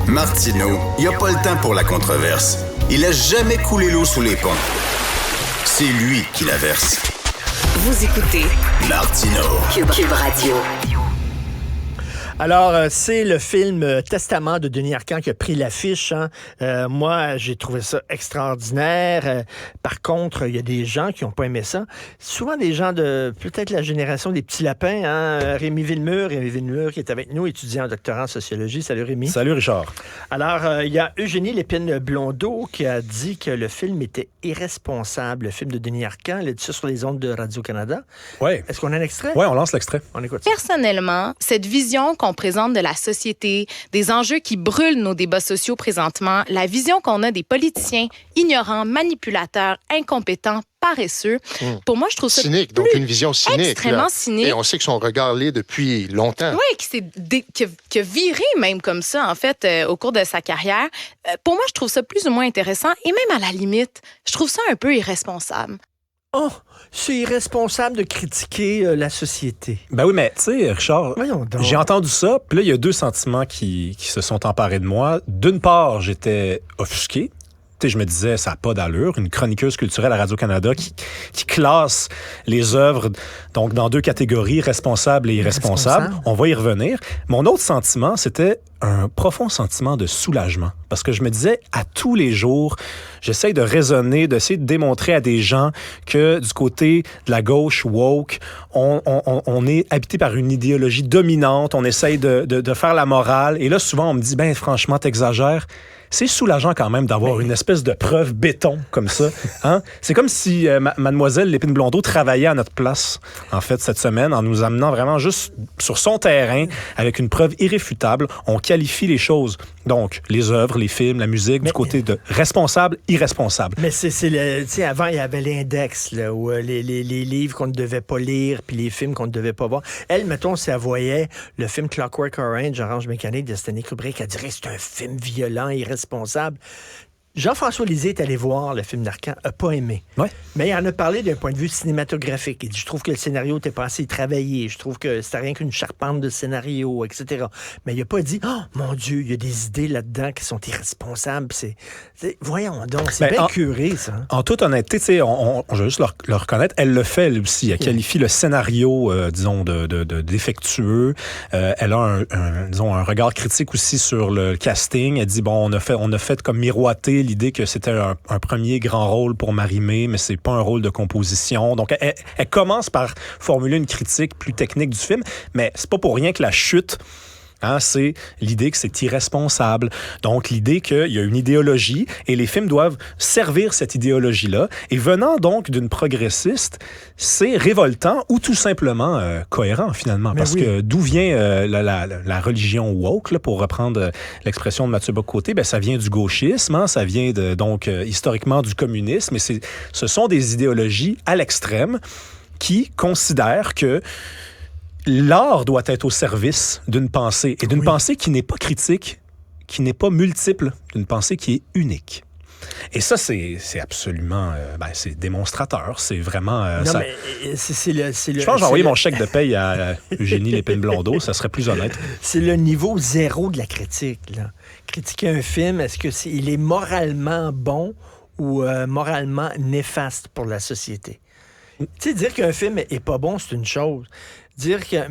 Martineau, il n'y a pas le temps pour la controverse. Il a jamais coulé l'eau sous les ponts. C'est lui qui la verse. Vous écoutez Martineau. Cube Radio. Alors, c'est le film Testament de Denis Arcand qui a pris l'affiche. Moi, j'ai trouvé ça extraordinaire. Par contre, il y a des gens qui n'ont pas aimé ça. Souvent des gens de peut-être la génération des petits lapins. Rémi Villemur qui est avec nous, étudiant en doctorat en sociologie. Salut Rémi. Salut Richard. Alors, il y a Eugénie Lépine-Blondeau qui a dit que le film était irresponsable, le film de Denis Arcand. Elle a dit ça sur les ondes de Radio-Canada. Oui. Est-ce qu'on a un extrait? Oui, on lance l'extrait. On écoute ça. Personnellement, cette vision qu'on présente de la société, des enjeux qui brûlent nos débats sociaux présentement, la vision qu'on a des politiciens ignorants, manipulateurs, incompétents, paresseux, pour moi, je trouve ça cynique, donc une vision cynique. Extrêmement là. cynique. Et on sait que son regard l'est depuis longtemps. Oui, qui a viré même comme ça, en fait, au cours de sa carrière. Pour moi, je trouve ça plus ou moins intéressant et même à la limite, je trouve ça un peu irresponsable. Oh, c'est irresponsable de critiquer la société. Ben oui, mais tu sais, Richard, Voyons donc. j'ai entendu ça, puis là, il y a deux sentiments qui se sont emparés de moi. D'une part, j'étais offusqué. Tu sais, je me disais, ça n'a pas d'allure. Une chroniqueuse culturelle à Radio-Canada qui classe les œuvres donc dans deux catégories, responsables et irresponsables. On va y revenir. Mon autre sentiment, c'était un profond sentiment de soulagement. Parce que je me disais, à tous les jours, j'essaye de raisonner, d'essayer de démontrer à des gens que du côté de la gauche woke, on est habité par une idéologie dominante, on essaye de faire la morale. Et là, souvent, on me dit, ben franchement, t'exagères. C'est soulageant quand même d'avoir une espèce de preuve béton comme ça. Hein? C'est comme si mademoiselle Lépine-Blondeau travaillait à notre place, en fait, cette semaine, en nous amenant vraiment juste sur son terrain, avec une preuve irréfutable. On qualifie les choses. Donc, les œuvres, les films, la musique, du côté de responsable, irresponsable. Mais tu sais, avant, il y avait l'index, là, où les livres qu'on ne devait pas lire, puis les films qu'on ne devait pas voir. Elle, mettons, si elle voyait le film Clockwork Orange, Orange Mécanique de Stanley Kubrick, elle dirait que c'est un film violent, irresponsable. Jean-François Lisée est allé voir le film d'Arcand, n'a pas aimé. Ouais. Mais il en a parlé d'un point de vue cinématographique. Il dit, je trouve que le scénario n'était pas assez travaillé. Je trouve que c'était rien qu'une charpente de scénario, etc. Mais il n'a pas dit, oh mon Dieu, il y a des idées là-dedans qui sont irresponsables. Voyons donc, c'est bien curé, ça. En toute honnêteté, tu sais, je veux juste le reconnaître, elle le fait, elle aussi. Elle qualifie le scénario, disons, de défectueux. Elle a un regard critique aussi sur le casting. Elle dit, bon, on a fait comme miroiter l'idée que c'était un premier grand rôle pour Marie-Mé, mais c'est pas un rôle de composition. Donc, elle commence par formuler une critique plus technique du film, mais c'est pas pour rien que la chute, c'est l'idée que c'est irresponsable. Donc, l'idée qu'il y a une idéologie et les films doivent servir cette idéologie-là. Et venant donc d'une progressiste, c'est révoltant ou tout simplement cohérent, finalement. Mais parce que d'où vient la religion woke, là, pour reprendre l'expression de Mathieu Bock-Côté, ben, ça vient du gauchisme, ça vient donc historiquement du communisme. Et ce sont des idéologies à l'extrême qui considèrent que l'art doit être au service d'une pensée, et d'une pensée qui n'est pas critique, qui n'est pas multiple, d'une pensée qui est unique. Et ça, c'est absolument... c'est démonstrateur. C'est vraiment... non, mais c'est le... Je pense que j'ai envoyé mon chèque de paye à Eugénie Lépine-Blondeau. Ça serait plus honnête. C'est le niveau zéro de la critique, là. Critiquer un film, est-ce que il est moralement bon ou moralement néfaste pour la société? Tu sais, dire qu'un film est pas bon, c'est une chose. Dire qu'un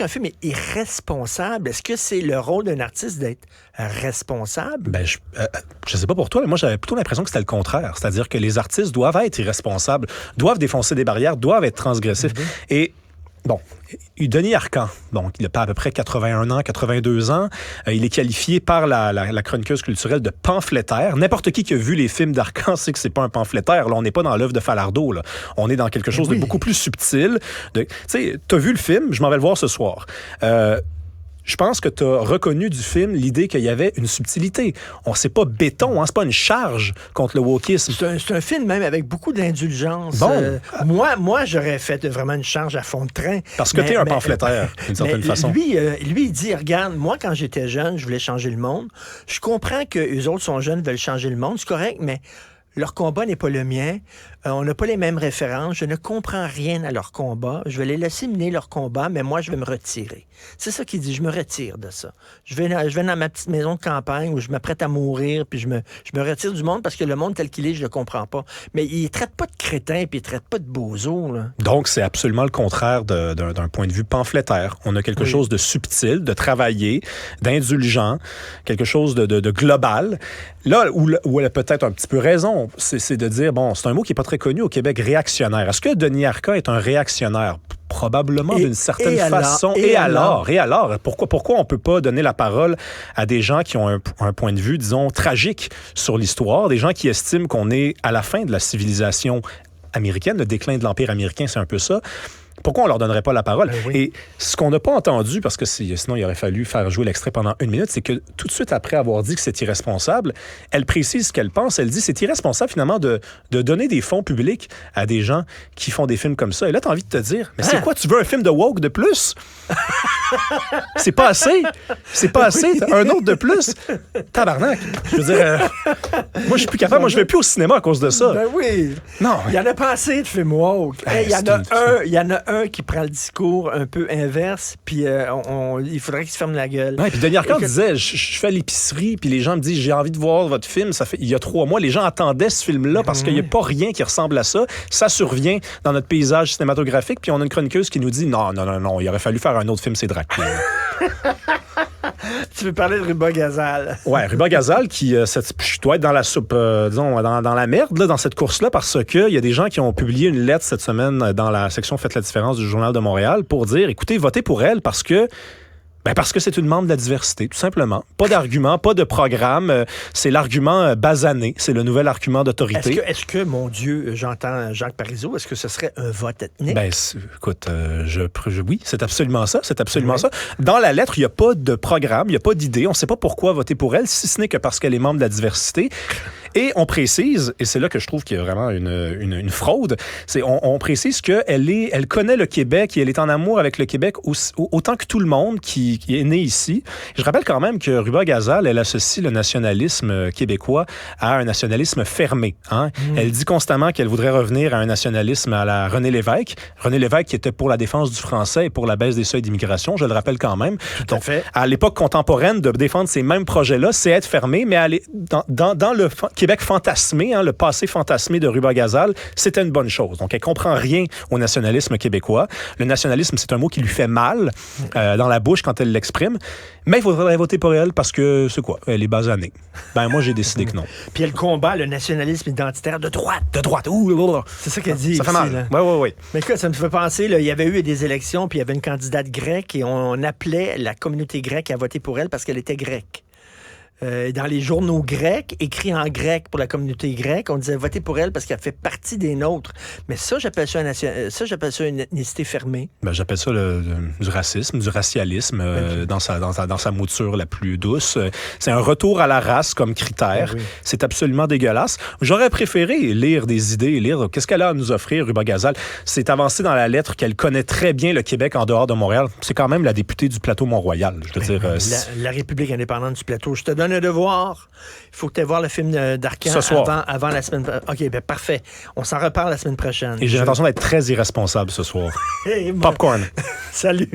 film est irresponsable, est-ce que c'est le rôle d'un artiste d'être responsable? Ben, je sais pas pour toi, mais moi, j'avais plutôt l'impression que c'était le contraire. C'est-à-dire que les artistes doivent être irresponsables, doivent défoncer des barrières, doivent être transgressifs. Et bon, Denis Arcand, donc il a à peu près 81 ans, 82 ans. Il est qualifié par la chroniqueuse culturelle de pamphlétaire. N'importe qui a vu les films d'Arcand sait que c'est pas un pamphlétaire. Là, on n'est pas dans l'œuvre de Falardeau. Là. On est dans quelque chose de beaucoup plus subtil. Tu sais, t'as vu le film, je m'en vais le voir ce soir. Je pense que tu as reconnu du film l'idée qu'il y avait une subtilité. C'est pas béton, c'est pas une charge contre le wokisme. C'est un film même avec beaucoup d'indulgence. Bon. Moi, j'aurais fait vraiment une charge à fond de train. Parce que tu es un pamphlétaire, d'une certaine façon. Lui, il dit, regarde, moi, quand j'étais jeune, je voulais changer le monde. Je comprends que les autres sont jeunes, veulent changer le monde, c'est correct, mais leur combat n'est pas le mien. On n'a pas les mêmes références. Je ne comprends rien à leur combat. Je vais les laisser mener leur combat, mais moi, je vais me retirer. C'est ça qu'il dit. Je me retire de ça. Je vais dans ma petite maison de campagne où je m'apprête à mourir, puis je me retire du monde parce que le monde tel qu'il est, je le comprends pas. Mais il traite pas de crétin, puis il traite pas de bozo, là. Donc, c'est absolument le contraire d'un point de vue pamphlétaire. On a quelque chose de subtil, de travaillé, d'indulgent, quelque chose de global. Là, où elle a peut-être un petit peu raison, c'est de dire, bon, c'est un mot qui n'est pas très connu au Québec, réactionnaire. Est-ce que Denis Arcand est un réactionnaire? Probablement d'une certaine façon. Et alors? Pourquoi on ne peut pas donner la parole à des gens qui ont un point de vue, disons, tragique sur l'histoire, des gens qui estiment qu'on est à la fin de la civilisation américaine, le déclin de l'Empire américain, c'est un peu ça. Pourquoi on leur donnerait pas la parole? Oui. Et ce qu'on n'a pas entendu, parce que sinon il aurait fallu faire jouer l'extrait pendant 1 minute, c'est que tout de suite après avoir dit que c'est irresponsable, elle précise ce qu'elle pense. Elle dit c'est irresponsable finalement de donner des fonds publics à des gens qui font des films comme ça. Et là, tu as envie de te dire, mais c'est quoi? Tu veux un film de woke de plus? C'est pas assez. C'est pas assez. Un autre de plus. Tabarnak. Je veux dire, moi, je suis plus capable. Moi, je vais plus au cinéma à cause de ça. Ben oui. Non. Il y en a pas assez de films woke. Il y en a un qui prend le discours un peu inverse, puis il faudrait qu'il se ferme la gueule. Ouais, puis Denis Arcand disait, je fais l'épicerie, puis les gens me disent, j'ai envie de voir votre film. Il y a 3 mois, les gens attendaient ce film-là parce qu'il n'y a pas rien qui ressemble à ça. Ça survient dans notre paysage cinématographique, puis on a une chroniqueuse qui nous dit, non, il aurait fallu faire un autre film, c'est Dracula. Tu veux parler de Ruba Gazal? Ouais, Ruba Gazal qui je dois être dans la soupe, disons, dans la merde, là, dans cette course-là, parce que il y a des gens qui ont publié une lettre cette semaine dans la section Faites la différence du Journal de Montréal pour dire, écoutez, votez pour elle parce que c'est une membre de la diversité, tout simplement. Pas d'argument, pas de programme. C'est l'argument basané. C'est le nouvel argument d'autorité. Est-ce que, mon Dieu, j'entends Jacques Parizeau, est-ce que ce serait un vote ethnique? Écoute, oui, c'est absolument ça. C'est absolument ça. Dans la lettre, il n'y a pas de programme, il n'y a pas d'idée. On ne sait pas pourquoi voter pour elle, si ce n'est que parce qu'elle est membre de la diversité. Et on précise, et c'est là que je trouve qu'il y a vraiment une fraude, on précise qu'elle connaît le Québec et elle est en amour avec le Québec autant que tout le monde qui est né ici. Je rappelle quand même que Ruba Gazal, elle associe le nationalisme québécois à un nationalisme fermé. Hein? Elle dit constamment qu'elle voudrait revenir à un nationalisme à la René Lévesque. René Lévesque qui était pour la défense du français et pour la baisse des seuils d'immigration, je le rappelle quand même. Tout à fait. À l'époque contemporaine, de défendre ces mêmes projets-là, c'est être fermé, mais aller dans le Québec fantasmé, le passé fantasmé de Ruba Gazal, c'était une bonne chose. Donc, elle comprend rien au nationalisme québécois. Le nationalisme, c'est un mot qui lui fait mal dans la bouche quand elle l'exprime. Mais il faudrait voter pour elle parce que, c'est quoi? Elle est basanée. Moi, j'ai décidé que non. Puis elle combat le nationalisme identitaire de droite. De droite. C'est ça qu'elle dit. Ça fait mal. Oui. Mais écoute, ça me fait penser, là, il y avait eu des élections, puis il y avait une candidate grecque et on appelait la communauté grecque à voter pour elle parce qu'elle était grecque. Dans les journaux grecs, écrits en grec pour la communauté grecque, on disait voter pour elle parce qu'elle fait partie des nôtres. Mais ça, j'appelle ça une ethnicité fermée. J'appelle ça du racisme, du racialisme dans sa mouture la plus douce. C'est un retour à la race comme critère. Oui. C'est absolument dégueulasse. J'aurais préféré lire des idées, lire qu'est-ce qu'elle a à nous offrir, Ruba Gazal. C'est avancé dans la lettre qu'elle connaît très bien le Québec en dehors de Montréal. C'est quand même la députée du plateau Mont-Royal. Je veux dire, la République indépendante du plateau. Je te donne un devoir. Il faut que tu aies voir le film d'Arcand avant la semaine prochaine. OK, parfait. On s'en reparle la semaine prochaine. Et j'ai l'intention d'être très irresponsable ce soir. Hey, Popcorn. Salut.